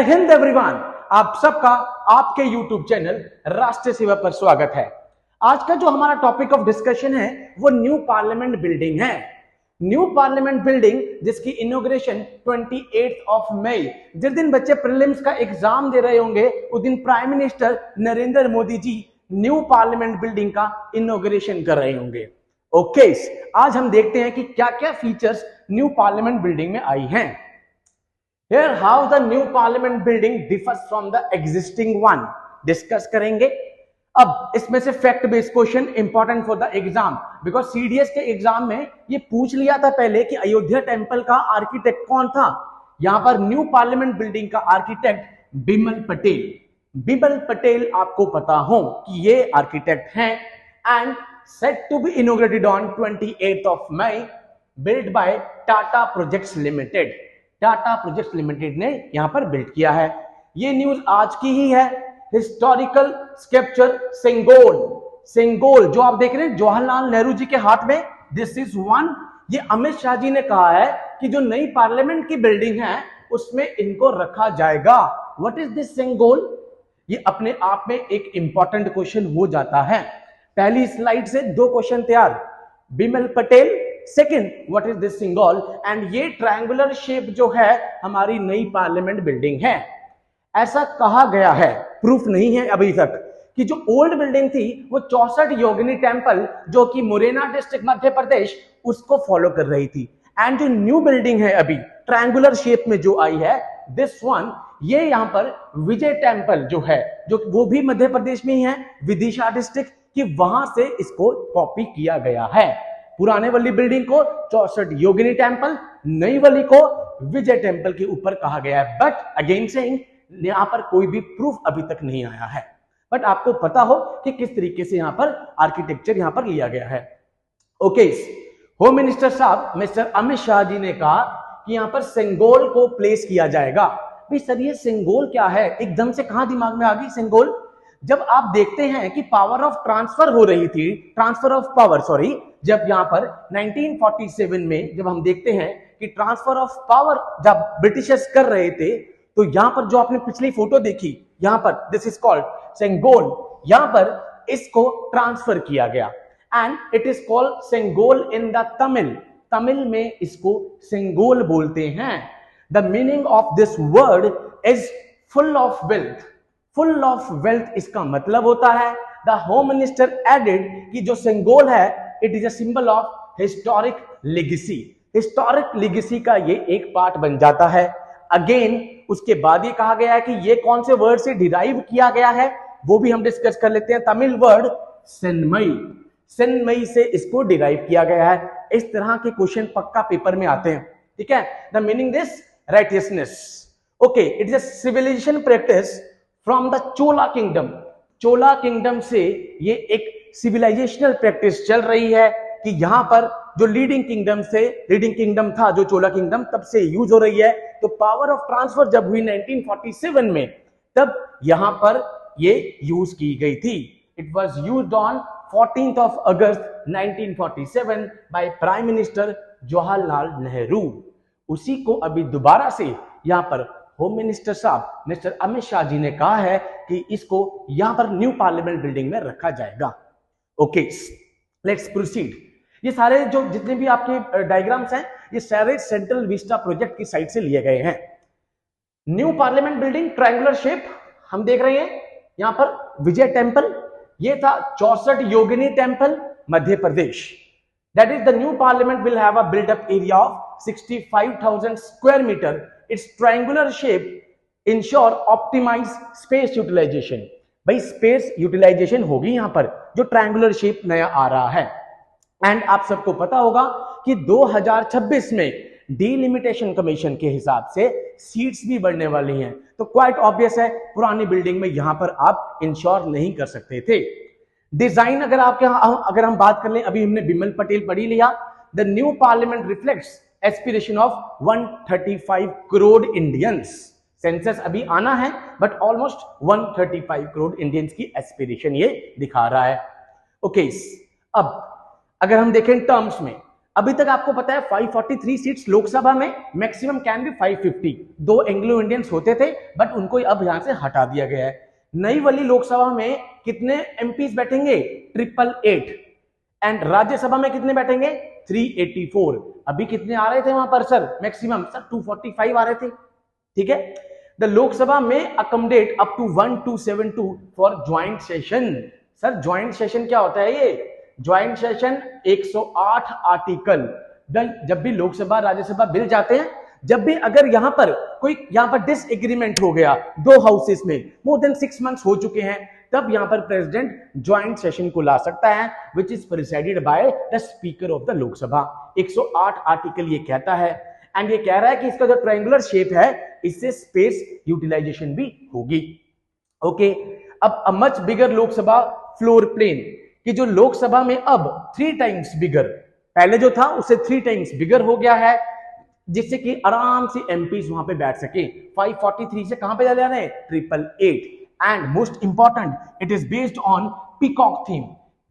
Hind everyone, आप सबका आपके YouTube चैनल राष्ट्रीय सेवा पर स्वागत है। आज का जो हमारा टॉपिक ऑफ डिस्कशन है वो न्यू पार्लियामेंट बिल्डिंग है। न्यू पार्लियामेंट बिल्डिंग जिसकी इनॉग्रेशन 28 ऑफ मई, जिस दिन बच्चे प्रीलिम्स का एग्जाम दे रहे होंगे उस दिन prime minister Narendra Modi ji new parliament building का इनॉग्रेशन कर रहे होंगे। ओके, आज हम देखते हैं कि क्या क्या फीचर्स न्यू पार्लियामेंट बिल्डिंग में आई हैं। Here how the new parliament building differs from the existing one discuss करेंगे। अब इसमें से fact based question important for the exam, because CDS के एग्जाम में ये पूछ लिया था पहले कि अयोध्या टेंपल का आर्किटेक्ट कौन था। यहां पर न्यू पार्लियामेंट बिल्डिंग का आर्किटेक्ट बिमल पटेल। बिमल पटेल आपको पता हो कि ये आर्किटेक्ट हैं and set to be inaugurated on 28 of May, build by Tata projects limited. Tata projects limited ने यहां पर बिल्ड किया है। ये न्यूज आज की ही है। हिस्टोरिकल स्कल्पचर सेंगोल, सेंगोल जो आप देख रहे हैं जवाहरलाल नेहरू जी के हाथ में, दिस इज वन। ये अमित शाह जी ने कहा है कि जो नई पार्लियामेंट की बिल्डिंग है उसमें इनको रखा जाएगा। What is this Sengol? ये अपने आप में एक इंपॉर्टेंट क्वेश्चन हो जाता है। पहली स्लाइड से दो क्वेश्चन तैयार। Bimal Patel, second what is this single, and ये ट्रायंगुलर शेप जो है हमारी नई पार्लियामेंट बिल्डिंग है। ऐसा कहा गया है, प्रूफ नहीं है अभी तक, कि जो ओल्ड बिल्डिंग थी वो 64 योगिनी टेंपल जो कि मुरैना डिस्ट्रिक्ट मध्य प्रदेश उसको फॉलो कर रही थी। एंड जो न्यू बिल्डिंग है अभी ट्रायंगुलर शेप में जो आई है, दिस वन, ये यहां पर विजय टेंपल जो है, जो वो भी मध्य प्रदेश में ही है, विदिशा डिस्ट्रिक्ट की, वहां से इसको कॉपी किया गया है। पुराने वाली बिल्डिंग को 64 योगिनी टेंपल, नई वाली को विजय टेंपल के ऊपर कहा गया है। बट अगेन सेइंग, यहां पर कोई भी प्रूफ अभी तक नहीं आया है, बट आपको पता हो कि किस तरीके से यहां पर आर्किटेक्चर यहां पर लिया गया है। ओके, होम मिनिस्टर साहब मिस्टर अमित शाह जी ने कहा कि यहां पर सेंगोल को प्लेस किया जाएगा। भाई सर, ये सेंगोल क्या है? एकदम से कहां दिमाग में आ गई सेंगोल? जब आप देखते हैं कि पावर ऑफ ट्रांसफर हो रही थी, ट्रांसफर ऑफ पावर, सॉरी, जब यहां पर 1947 में जब हम देखते हैं कि ट्रांसफर ऑफ पावर जब ब्रिटिशर्स कर रहे थे, तो यहां पर जो आपने पिछली फोटो देखी, यहां पर दिस इज कॉल्ड सेंगोल, यहां पर इसको ट्रांसफर किया गया and it is called Sengol in the Tamil. Tamil में इसको सेंगोल बोलते हैं। The meaning of this word is full of wealth. Full of wealth इसका मतलब होता है। द होम मिनिस्टर एडेड कि जो सेंगोल है it is a symbol of historic legacy. Historic legacy का ये एक पार्ट बन जाता है। अगेन उसके बाद ये कहा गया है कि ये कौन से वर्ड से डिराइव किया गया है वो भी हम डिस्कस कर लेते हैं। तमिल वर्ड सेन्मई, सेन्मई से इसको डिराइव किया गया है। इस तरह के क्वेश्चन पक्का पेपर में आते हैं, ठीक है। The meaning this righteousness. Okay, it is a civilisation practice from the Chola kingdom. Chola kingdom से ये एक सिविलाइजेशनल प्रैक्टिस चल रही है कि यहां पर जो लीडिंग किंगडम था जो चोला किंगडम, तब से यूज हो रही है। तो पावर ऑफ ट्रांसफर जब हुई 1947 में, तब यहां पर ये यूज की गई थी। It was used on 14th of August 1947 by prime minister Jawaharlal Nehru. उसी को अभी दोबारा से यहां पर होम मिनिस्टर साहब मिस्टर अमित शाह जी ने कहा है कि इसको यहां पर न्यू पार्लियामेंट बिल्डिंग में रखा जाएगा। Okay, let's proceed. ये सारे जो जितने भी आपके डायग्राम्स हैं ये सारे सेंट्रल विस्टा प्रोजेक्ट की साइड से लिए गए हैं। New parliament building triangular shape हम देख रहे हैं। यहां पर विजय टेंपल, ये था 64 Yogini temple, Madhya Pradesh. That is the new parliament will have a built up area of 65,000 square metre. It's triangular shape ensure optimise space utilisation. भाई स्पेस यूटिलाइजेशन होगी यहां पर, जो ट्रायंगुलर शेप नया आ रहा है। एंड आप सबको पता होगा कि 2026 में डिलिमिटेशन कमीशन के हिसाब से सीट्स भी बढ़ने वाली हैं। तो क्वाइट ऑब्वियस है पुरानी बिल्डिंग में यहां पर आप इंश्योर नहीं कर सकते थे। डिजाइन अगर हम बात कर लें, अभी हमने बिमल पटेल पढ़ी लिया। The new parliament reflects aspiration of 135 crore Indians. Census अभी आना है बट ऑलमोस्ट 135 करोड़ इंडियंस की एस्पिरेशन ये दिखा रहा है। ओके, अब अगर हम देखें टर्म्स में, अभी तक आपको पता है 543 सीट्स लोकसभा में, maximum can be 550। 2 Anglo Indians होते थे बट उनको अब यहां से हटा दिया गया है। नई वाली लोकसभा में कितने एमपीज बैठेंगे? 888। एंड राज्यसभा में कितने बैठेंगे? 384। अभी कितने आ रहे थे वहां पर सर? मैक्सिमम सर 245 आ रहे थे। ठीक है, द लोकसभा में accommodate up to 1272 for joint session. Sir joint session क्या होता है? ये ज्वाइंट सेशन 108 आर्टिकल। जब भी लोकसभा राज्यसभा बिल जाते हैं, जब भी अगर यहां पर डिसएग्रीमेंट हो गया दो हाउसेस में, मोर देन 6 मंथ्स हो चुके हैं, तब यहां पर प्रेसिडेंट ज्वाइंट सेशन को ला सकता है, which is presided by the speaker of the Lok Sabha. 108 article ये कहता है। एंड ये कह रहा है कि इसका जो ट्रायंगुलर शेप है, इससे स्पेस यूटिलाइजेशन भी होगी। ओके, अब a much bigger Lok Sabha floor plan, कि जो लोकसभा में अब 3 टाइम्स बिगर, पहले जो था उससे 3 टाइम्स बिगर हो गया है, जिससे कि आराम से एमपीज वहां पे बैठ सके। 543 से कहां पे जा रहे हैं? 888। And most important, it is based on peacock theme.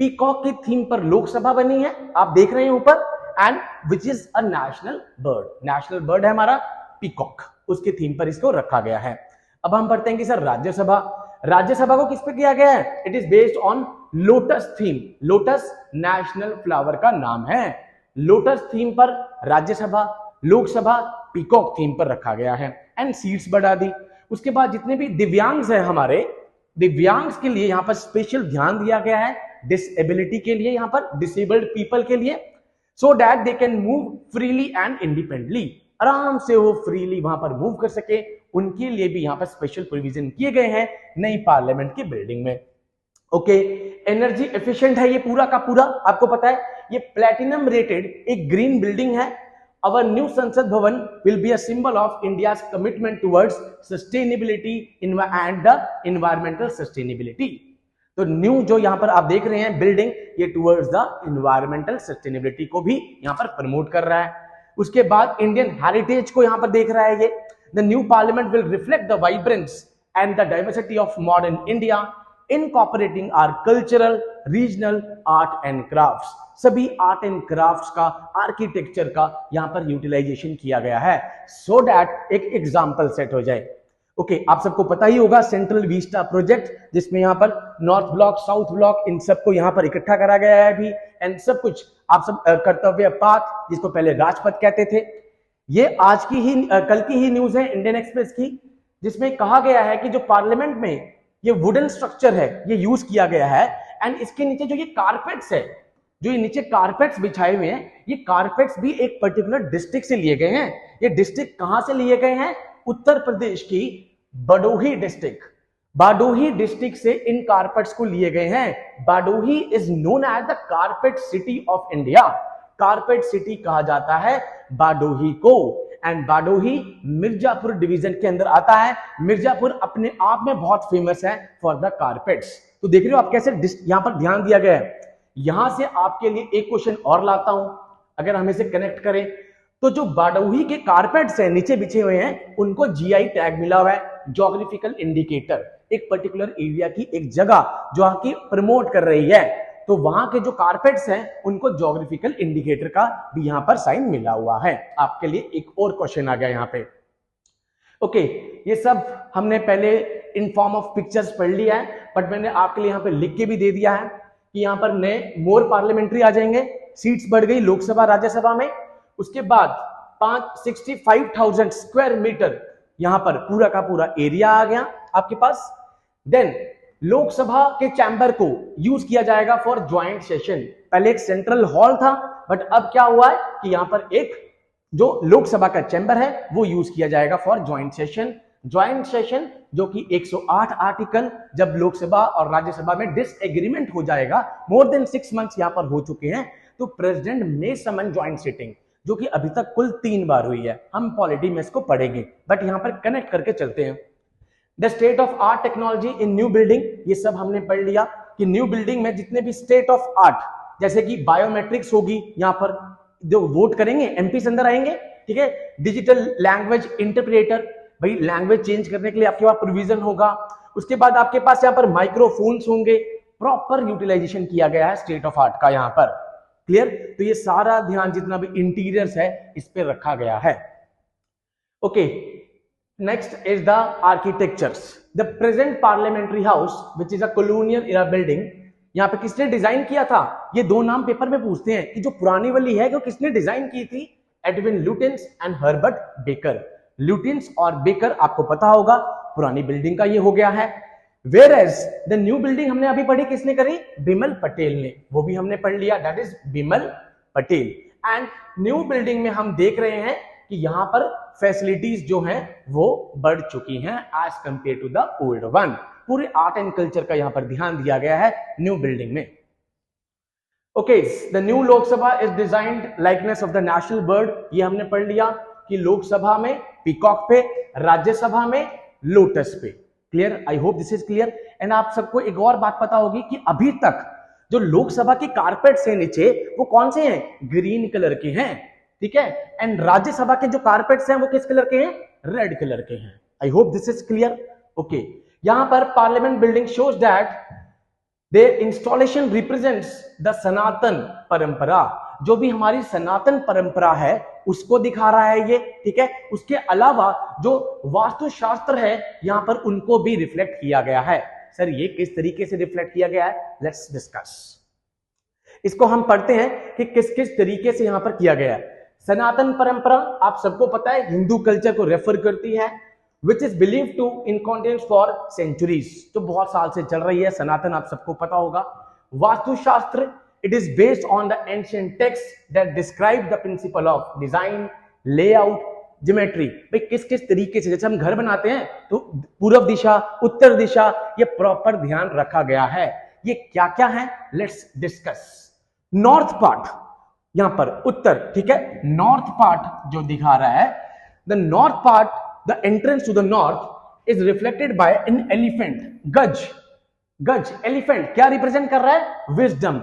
Peacock की थीम पर लोकसभा बनी है, आप देख रहे हैं ऊपर। And which is a national bird, national bird है हमारा पीकॉक, उसकी थीम पर इसको रखा गया है। अब हम पढ़ते हैं कि सर राज्यसभा, राज्यसभा को किस पे किया गया है? It is based on lotus theme. Lotus national flower का नाम है। लोटस थीम पर राज्यसभा, लोकसभा पीकॉक थीम पर रखा गया है। एंड सीट्स बढ़ा दी। उसके बाद जितने भी दिव्यांग है हमारे, दिव्यांग के लिए यहां पर स्पेशल ध्यान दिया गया है, डिसेबिलिटी के लिए, यहां पर डिसेबल्ड पीपल के लिए, so that they can move freely and independently, आराम से वो फ्रीली वहां पर मूव कर सके, उनके लिए भी यहां पर स्पेशल प्रोविजन किए गए हैं नई पार्लियामेंट की बिल्डिंग में। ओके, एनर्जी एफिशिएंट है ये पूरा का पूरा, आपको पता है ये प्लैटिनम रेटेड एक ग्रीन बिल्डिंग है। Our new संसद भवन will be a symbol of India's commitment towards sustainability and the environmental sustainability। तो न्यू जो यहां पर आप देख रहे हैं बिल्डिंग, ये टुवर्ड्स द इन्वायरमेंटल सस्टेनेबिलिटी को भी यहां पर प्रमोट कर रहा है। उसके बाद इंडियन हेरिटेज को यहां पर देख रहा है ये। The new parliament will reflect the vibrance and the diversity of modern India, incorporating our cultural, regional art and crafts. सभी आर्ट एंड क्राफ्ट्स का, आर्किटेक्चर का यहां पर यूटिलाइजेशन किया गया है, सो दैट एक एग्जांपल सेट हो जाए। ओके, आप सबको पता ही होगा सेंट्रल विस्टा प्रोजेक्ट, जिसमें यहां पर नॉर्थ ब्लॉक, साउथ ब्लॉक, इन सबको यहां पर इकट्ठा करा गया है अभी। एंड सब कुछ आप सब कर्तव्य पाथ, जिसको पहले राजपथ कहते थे, ये आज की ही कल की ही न्यूज है इंडियन एक्सप्रेस की, जिसमें कहा गया है कि जो पार्लियामेंट में ये वुडन स्ट्रक्चर है ये यूज किया गया है। एंड इसके नीचे जो ये कारपेट्स है, जो ये नीचे कारपेट्स बिछाए हुए हैं, ये कारपेट्स भी एक पर्टिकुलर डिस्ट्रिक्ट से लिए गए हैं। ये डिस्ट्रिक्ट कहां से लिए गए हैं? उत्तर प्रदेश की बडोही डिस्ट्रिक्ट। बाडोही डिस्ट्रिक्ट से इन कारपेट्स को लिए गए हैं। Bhadohi is known as the carpet city of India. Carpet city कहा जाता है बाडोही को। एंड बाडोही मिर्जापुर डिवीजन के अंदर आता है। मिर्जापुर अपने आप में बहुत फेमस है फॉर द कारपेट्स। तो देख रहे हो आप कैसे यहां पर ध्यान दिया गया है। यहां से आपके लिए एक क्वेश्चन और लाता हूं, अगर हम इसे कनेक्ट करें तो जो बाडोही के कारपेट्स हैं नीचे बिछे हुए हैं, उनको जीआई टैग मिला हुआ है, ज्योग्राफिकल इंडिकेटर, एक पर्टिकुलर एरिया की एक जगह जो की प्रमोट कर रही है। तो वहां के जो कारपेट्स हैं उनको ज्योग्राफिकल इंडिकेटर का भी यहां पर साइन मिला हुआ है। आपके लिए एक और क्वेश्चन आ गया यहां पे। ओके, ये सब हमने पहले इन फॉर्म ऑफ पिक्चर्स पढ़ लिया है, बट मैंने आपके लिए यहां पे लिख के भी दे दिया है कि यहां पर नए मोर पार्लियामेंट्री आ जाएंगे, सीट्स बढ़ गई लोकसभा राज्यसभा में। उसके बाद 65,000 स्क्वायर मीटर यहां पर पूरा का पूरा एरिया आ गया आपके पास। देन लोकसभा के चैम्बर को यूज किया जाएगा फॉर ज्वाइंट सेशन। पहले एक सेंट्रल हॉल था, बट अब क्या हुआ है कि यहां पर एक जो लोकसभा का चैम्बर है वो यूज किया जाएगा for joint session. Joint session जो कि 108 आर्टिकल, जब लोकसभा और राज्यसभा में डिसएग्रीमेंट हो जाएगा, मोर देन 6 मंथ्स यहां पर हो चुके हैं, तो प्रेसिडेंट मे समन ज्वाइंट सिटिंग, जो कि अभी तक कुल 3 बार हुई है। हम पॉलिटी में इसको पढ़ेंगे, बट यहां पर कनेक्ट करके चलते हैं। The state of art technology in new building, ये सब हमने पढ़ लिया कि न्यू बिल्डिंग में जितने भी स्टेट ऑफ आर्ट, जैसे कि बायोमेट्रिक्स होगी, यहां पर जो वोट करेंगे एमपी अंदर आएंगे, ठीक है। डिजिटल लैंग्वेज इंटरप्रेटर, भाई लैंग्वेज चेंज करने के लिए आपके पास प्रोविजन होगा। उसके बाद आपके पास यहाँ पर माइक्रोफोन्स होंगे। प्रॉपर यूटिलाइजेशन किया गया है स्टेट ऑफ आर्ट का यहाँ पर। क्लियर? तो ये सारा ध्यान जितना भी इंटीरियर्स है इस पे रखा गया है। Okay, next is the architectures. The present parliamentary house which is a colonial era building, यहाँ पे किसने डिजाइन किया था? ये दो नाम पेपर में पूछते हैं कि जो पुरानी वाली है वो किसने डिजाइन की थी? Edwin Lutyens and Herbert baker. Lutyens और बेकर आपको पता होगा, पुरानी बिल्डिंग का ये हो गया है। Whereas the new building हमने अभी पढ़ी, किसने करी? बिमल पटेल ने, वो भी हमने पढ़ लिया, that is Bimal Patel. And new building में हम देख रहे हैं कि यहां पर फैसिलिटीज जो हैं वो बढ़ चुकी हैं as compare to the old one. पूरे आर्ट एंड कल्चर का यहां पर ध्यान दिया गया है न्यू बिल्डिंग में। Okay, the new Lok Sabha is designed likeness of the national bird, ये हमने पढ़ लिया कि लोकसभा में पीकॉक पे, राज्यसभा में लोटस पे। Clear? I hope this is clear. And आप सबको एक और बात पता होगी कि अभी तक जो लोकसभा के कारपेट्स हैं नीचे वो कौन से हैं? ग्रीन कलर के हैं, ठीक है। एंड राज्यसभा के जो कारपेट्स हैं वो किस कलर के हैं? रेड कलर के हैं। I hope this is clear. Okay, यहां पर parliament building shows that their installation represents the Sanatan parampara, जो भी हमारी सनातन परंपरा है उसको दिखा रहा है ये, ठीक है। उसके अलावा जो वास्तुशास्त्र है यहां पर उनको भी रिफ्लेक्ट किया गया है। सर ये किस तरीके से रिफ्लेक्ट किया गया है? Let's discuss. इसको हम पढ़ते हैं कि किस किस तरीके से यहां पर किया गया है। सनातन परंपरा आप सबको पता है हिंदू कल्चर को रेफर करती है, which is believe to in continuous for centuries, जो बहुत साल से चल रही है। सनातन आप सबको पता होगा। वास्तुशास्त्र, it is based on the ancient texts that describe the principle of design, layout, geometry। भाई किस किस तरीके से, जैसे हम घर बनाते हैं तो पूर्व दिशा, उत्तर दिशा, ये प्रॉपर ध्यान रखा गया है। ये क्या क्या है? Let's discuss. नॉर्थ पार्ट, यहां पर उत्तर, ठीक है। नॉर्थ पार्ट जो दिखा रहा है, the north part, the entrance to the north is reflected by an elephant. गज, गज एलिफेंट क्या रिप्रेजेंट कर रहा है? विजडम,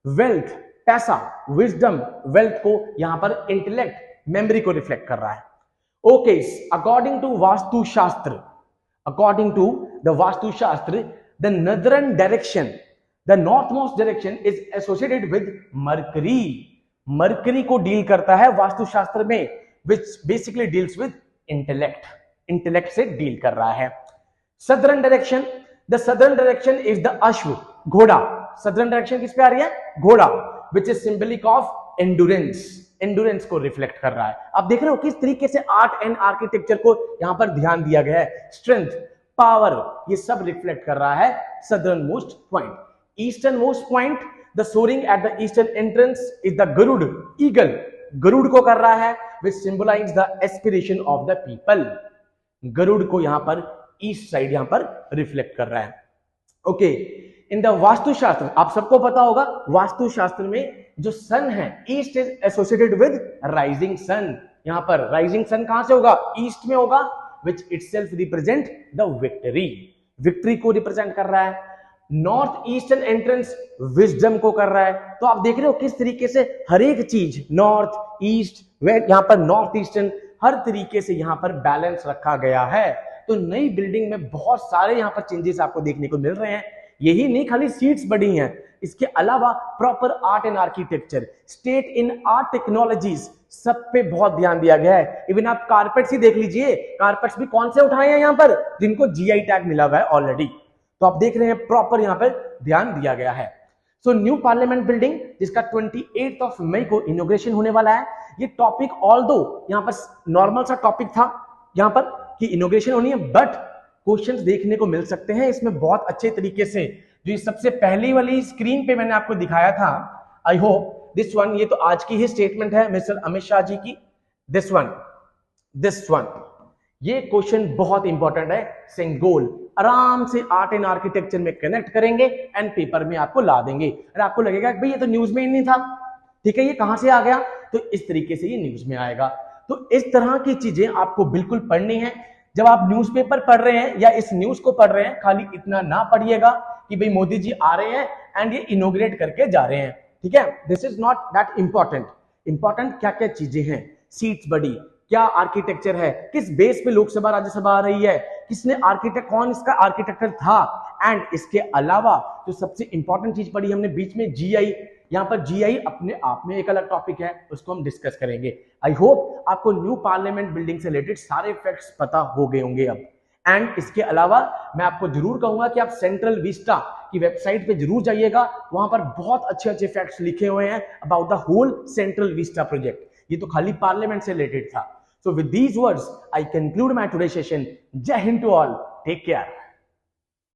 वेल्थ, पैसा, विजडम, वेल्थ को यहां पर इंटेलेक्ट, मेमोरी को रिफ्लेक्ट कर रहा है। Okay, according to Vastushastra, according to the Vastushastra, the northern direction, the north most direction is associated with mercury. Mercury को डील करता है वास्तुशास्त्र में, which basically deals with intellect, intellect से डील कर रहा है। Southern direction, the southern direction is the ashwa, घोड़ा। Southern direction किस पे आ रही है? घोड़ा, विच इज सिंबलिक ऑफ एंडुरेंस, एंडुरेंस को रिफ्लेक्ट कर रहा है। आप देख रहे हो किस तरीके से आर्ट एंड आर्किटेक्चर को यहां पर ध्यान दिया गया है। स्ट्रेंथ, पावर, ये सब रिफ्लेक्ट कर रहा है southernmost point. Easternmost point, the soaring at the eastern entrance is the Garuda, eagle, Garuda को कर रहा है, which symbolise the aspiration of the people. Garuda को यहां पर ईस्ट साइड यहां पर रिफ्लेक्ट कर रहा है। ओके, इन द वास्तुशास्त्र आप सबको पता होगा, वास्तुशास्त्र में जो सन है, east is associated with rising sun. यहां पर राइजिंग सन कहां से होगा? ईस्ट में होगा, which itself represent the victory, victory को रिप्रेजेंट कर रहा है। नॉर्थ ईस्टर्न एंट्रेंस विजडम को कर रहा है। तो आप देख रहे हो किस तरीके से हर एक चीज, नॉर्थ ईस्ट, यहां पर नॉर्थ ईस्टर्न, हर तरीके से यहां पर बैलेंस रखा गया है। तो नई बिल्डिंग में बहुत सारे यहां पर चेंजेस आपको देखने को मिल रहे हैं। यही नहीं खाली सीट्स बढ़ी हैं, इसके अलावा proper art and architecture, state in art technologies, सब पे बहुत ध्यान दिया गया है। इवन आप कारपेट्स ही देख लीजिए, कारपेट्स भी कौन से उठाए हैं यहां पर? जिनको जीआई टैग मिला हुआ है ऑलरेडी। तो आप देख रहे हैं प्रॉपर यहां पर ध्यान दिया गया है। सो न्यू पार्लियामेंट बिल्डिंग जिसका 28 मई को इनॉग्रेशन होने वाला है। ये टॉपिक ऑल्दो यहां पर नॉर्मल सा टॉपिक था यहां पर कि इनॉग्रेशन होनी है, बट क्वेश्चंस देखने को मिल सकते हैं इसमें बहुत अच्छे तरीके से। जो सबसे पहली वाली स्क्रीन पे मैंने आपको दिखाया था, आई होप दिस वन, ये तो आज की ही स्टेटमेंट है मिस्टर अमित शाह जी की। दिस वन, ये क्वेश्चन बहुत इंपॉर्टेंट है। सिंगोल आराम से आर्ट एंड आर्किटेक्चर में कनेक्ट करेंगे एंड पेपर में आपको ला देंगे। और आपको लगेगा कि भाई ये तो न्यूज में ही नहीं था, ठीक है, ये कहां से आ गया? तो इस तरीके से ये न्यूज में आएगा। तो इस तरह की चीजें आपको बिल्कुल पढ़नी है। जब आप न्यूज़पेपर पढ़ रहे हैं या इस न्यूज को पढ़ रहे हैं, खाली इतना ना पढ़िएगा कि भाई मोदी जी आ रहे हैं एंड ये इनॉग्रेट करके जा रहे हैं, ठीक है। This is not that important. Important क्या क्या चीजें हैं, सीट्स बढ़ी, क्या आर्किटेक्चर है, किस बेस पे लोकसभा राज्यसभा आ रही है, किसने आर्किटेक्ट, कौन इसका आर्किटेक्टर था, एंड इसके अलावा जो सबसे इंपॉर्टेंट चीज पढ़ी हमने बीच में, जीआई यहाँ पर जीआई अपने आप में एक अलग टॉपिक है, उसको हम डिस्कस करेंगे। आई होप आपको न्यू पार्लियामेंट बिल्डिंग से रिलेटेड सारे फैक्ट्स पता हो गए होंगे अब। एंड इसके अलावा मैं आपको जरूर कहूंगा कि आप सेंट्रल विस्टा की वेबसाइट पे जरूर जाइएगा, वहां पर बहुत अच्छे अच्छे फैक्ट्स लिखे हुए हैं about the whole central vista project. ये तो खाली पार्लियामेंट से रिलेटेड था। So with these words I conclude my today session. Jai Hind to all, take care.